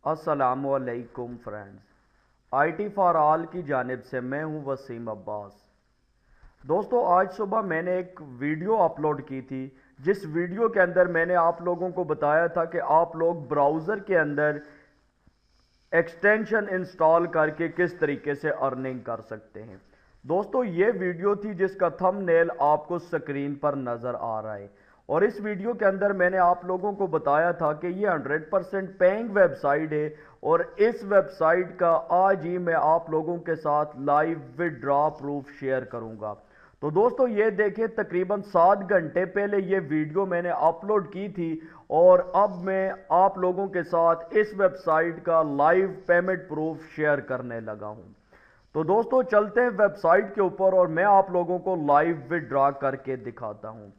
अस्सलामुअलैकुम friends, IT for all की जानिब से मैं हूं वसीम अब्बास। दोस्तों, आज सुबह मैंने एक वीडियो अपलोड की थी, जिस वीडियो के अंदर मैंने आप लोगों को बताया था कि आप लोग ब्राउज़र के अंदर एक्सटेंशन इंस्टॉल करके किस तरीके से अर्निंग कर सकते हैं। दोस्तों, ये वीडियो थी जिसका थंबनेल आपको स्क्रीन पर नज़र आ रहा है, और इस वीडियो के अंदर मैंने आप लोगों को बताया था कि ये 100% पेइंग वेबसाइट है, और इस वेबसाइट का आज ही मैं आप लोगों के साथ लाइव विड्रॉ प्रूफ शेयर करूंगा। तो दोस्तों, ये देखें, तकरीबन 7 घंटे पहले ये वीडियो मैंने अपलोड की थी, और अब मैं आप लोगों के साथ इस वेबसाइट का लाइव पेमेंट प्रूफ शेयर करने लगा हूं। तो दोस्तों, चलते हैं वेबसाइट के ऊपर और मैं आप लोगों को लाइव विड्रॉ करके दिखाता हूं।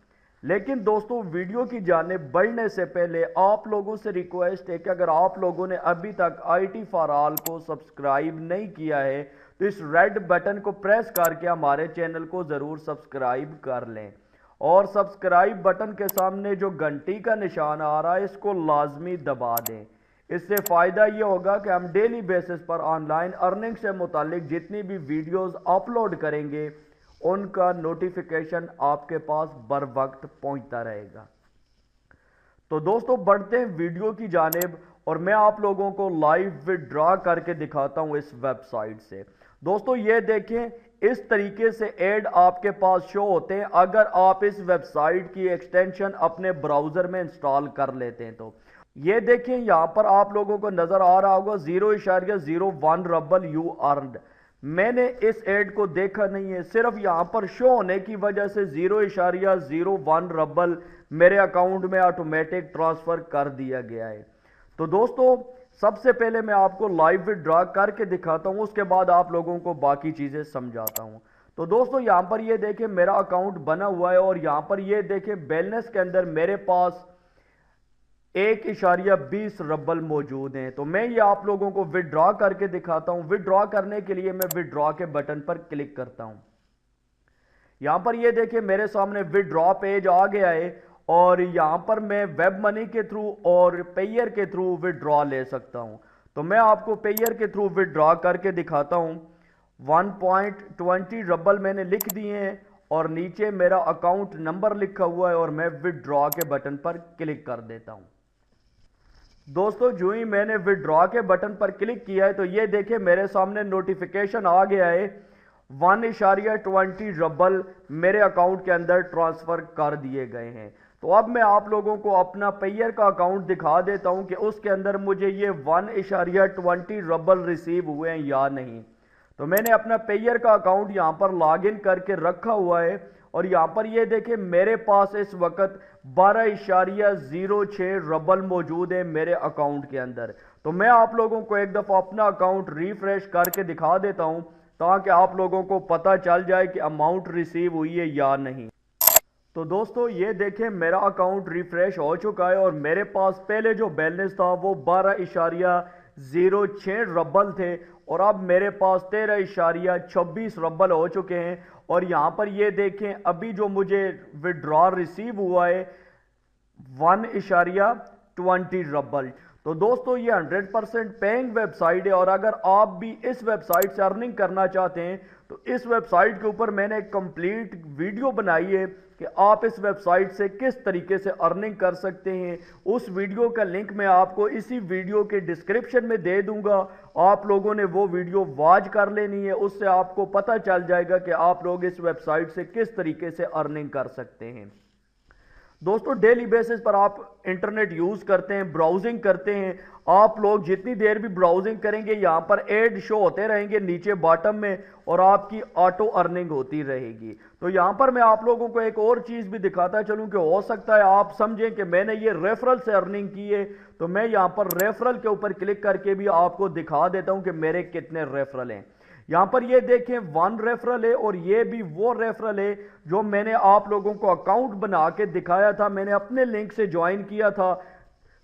लेकिन दोस्तों, वीडियो की जानिब बढ़ने से पहले आप लोगों से रिक्वेस्ट है कि अगर आप लोगों ने अभी तक आईटी फॉर ऑल को सब्सक्राइब नहीं किया है तो इस रेड बटन को प्रेस करके हमारे चैनल को ज़रूर सब्सक्राइब कर लें, और सब्सक्राइब बटन के सामने जो घंटी का निशान आ रहा है इसको लाजमी दबा दें। इससे फ़ायदा ये होगा कि हम डेली बेसिस पर ऑनलाइन अर्निंग से मुतालिक जितनी भी वीडियोज़ अपलोड करेंगे उनका नोटिफिकेशन आपके पास बर वक्त पहुंचता रहेगा। तो दोस्तों, बढ़ते हैं वीडियो की जानिब और मैं आप लोगों को लाइव विड्रॉ करके दिखाता हूं इस वेबसाइट से। दोस्तों, ये देखें, इस तरीके से ऐड आपके पास शो होते हैं अगर आप इस वेबसाइट की एक्सटेंशन अपने ब्राउज़र में इंस्टॉल कर लेते हैं। तो ये देखें, यहां पर आप लोगों को नजर आ रहा होगा 0.01 रबल यू अर्नड। मैंने इस एड को देखा नहीं है, सिर्फ यहां पर शो होने की वजह से 0.01 रबल मेरे अकाउंट में ऑटोमेटिक ट्रांसफर कर दिया गया है। तो दोस्तों, सबसे पहले मैं आपको लाइव विड्रॉ करके दिखाता हूं, उसके बाद आप लोगों को बाकी चीजें समझाता हूं। तो दोस्तों, यहां पर ये देखें, मेरा अकाउंट बना हुआ है, और यहां पर ये देखें, बैलेंस के अंदर मेरे पास 1.20 रबल मौजूद हैं। तो मैं ये आप लोगों को विड्रॉ करके दिखाता हूं। विड्रॉ करने के लिए मैं विड्रॉ के बटन पर क्लिक करता हूं। यहां पर ये देखिए, मेरे सामने विड्रॉ पेज आ गया है, और यहां पर मैं वेब मनी के थ्रू और पेयर के थ्रू विड्रॉ ले सकता हूं। तो मैं आपको पेयर के थ्रू विड्रॉ करके दिखाता हूं। 1.20 रबल मैंने लिख दिए हैं, और नीचे मेरा अकाउंट नंबर लिखा हुआ है, और मैं विड्रॉ के बटन पर क्लिक कर देता हूं। दोस्तों, जो ही मैंने विड्रॉ के बटन पर क्लिक किया है तो ये देखें, मेरे सामने नोटिफिकेशन आ गया है 1.20 रबल मेरे अकाउंट के अंदर ट्रांसफर कर दिए गए हैं। तो अब मैं आप लोगों को अपना पेयर का अकाउंट दिखा देता हूं कि उसके अंदर मुझे ये 1.20 रबल रिसीव हुए हैं या नहीं। तो मैंने अपना पेयर का अकाउंट यहां पर लॉग इन करके रखा हुआ है, और यहां पर ये देखें, मेरे पास इस वक्त 12.06 रबल मौजूद है मेरे अकाउंट के अंदर। तो मैं आप लोगों को एक दफ़ा अपना अकाउंट रिफ्रेश करके दिखा देता हूं, ताकि आप लोगों को पता चल जाए कि अमाउंट रिसीव हुई है या नहीं। तो दोस्तों, ये देखें, मेरा अकाउंट रिफ्रेश हो चुका है, और मेरे पास पहले जो बैलेंस था वो 12.06 रबल थे, और अब मेरे पास 13.26 रबल हो चुके हैं। और यहां पर ये देखें, अभी जो मुझे विड्रॉ रिसीव हुआ है 1.20 रबल। तो दोस्तों, ये 100% पेइंग वेबसाइट है, और अगर आप भी इस वेबसाइट से अर्निंग करना चाहते हैं तो इस वेबसाइट के ऊपर मैंने एक कंप्लीट वीडियो बनाई है कि आप इस वेबसाइट से किस तरीके से अर्निंग कर सकते हैं। उस वीडियो का लिंक मैं आपको इसी वीडियो के डिस्क्रिप्शन में दे दूंगा। आप लोगों ने वो वीडियो वॉच कर लेनी है, उससे आपको पता चल जाएगा कि आप लोग इस वेबसाइट से किस तरीके से अर्निंग कर सकते हैं। दोस्तों, डेली बेसिस पर आप इंटरनेट यूज करते हैं, ब्राउजिंग करते हैं। आप लोग जितनी देर भी ब्राउजिंग करेंगे, यहां पर एड शो होते रहेंगे नीचे बॉटम में, और आपकी ऑटो अर्निंग होती रहेगी। तो यहां पर मैं आप लोगों को एक और चीज भी दिखाता चलूं कि हो सकता है आप समझें कि मैंने ये रेफरल से अर्निंग की है। तो मैं यहां पर रेफरल के ऊपर क्लिक करके भी आपको दिखा देता हूं कि मेरे कितने रेफरल हैं। यहां पर ये देखें, 1 रेफरल है, और ये भी वो रेफरल है जो मैंने आप लोगों को अकाउंट बना के दिखाया था, मैंने अपने लिंक से ज्वाइन किया था।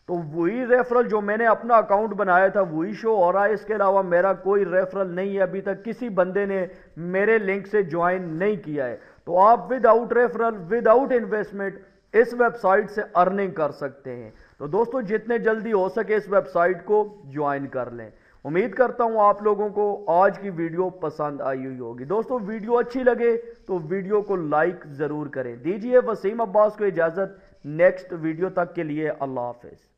तो वही रेफरल जो मैंने अपना अकाउंट बनाया था वही शो हो रहा है। इसके अलावा मेरा कोई रेफरल नहीं है, अभी तक किसी बंदे ने मेरे लिंक से ज्वाइन नहीं किया है। तो आप विदाउट रेफरल, विदाउट इन्वेस्टमेंट इस वेबसाइट से अर्निंग कर सकते हैं। तो दोस्तों जितने जल्दी हो सके इस वेबसाइट को ज्वाइन कर लें। उम्मीद करता हूं आप लोगों को आज की वीडियो पसंद आई हुई होगी। दोस्तों वीडियो अच्छी लगे तो वीडियो को लाइक ज़रूर करें। दीजिए वसीम अब्बास को इजाज़त। नेक्स्ट वीडियो तक के लिए अल्लाह हाफिज़।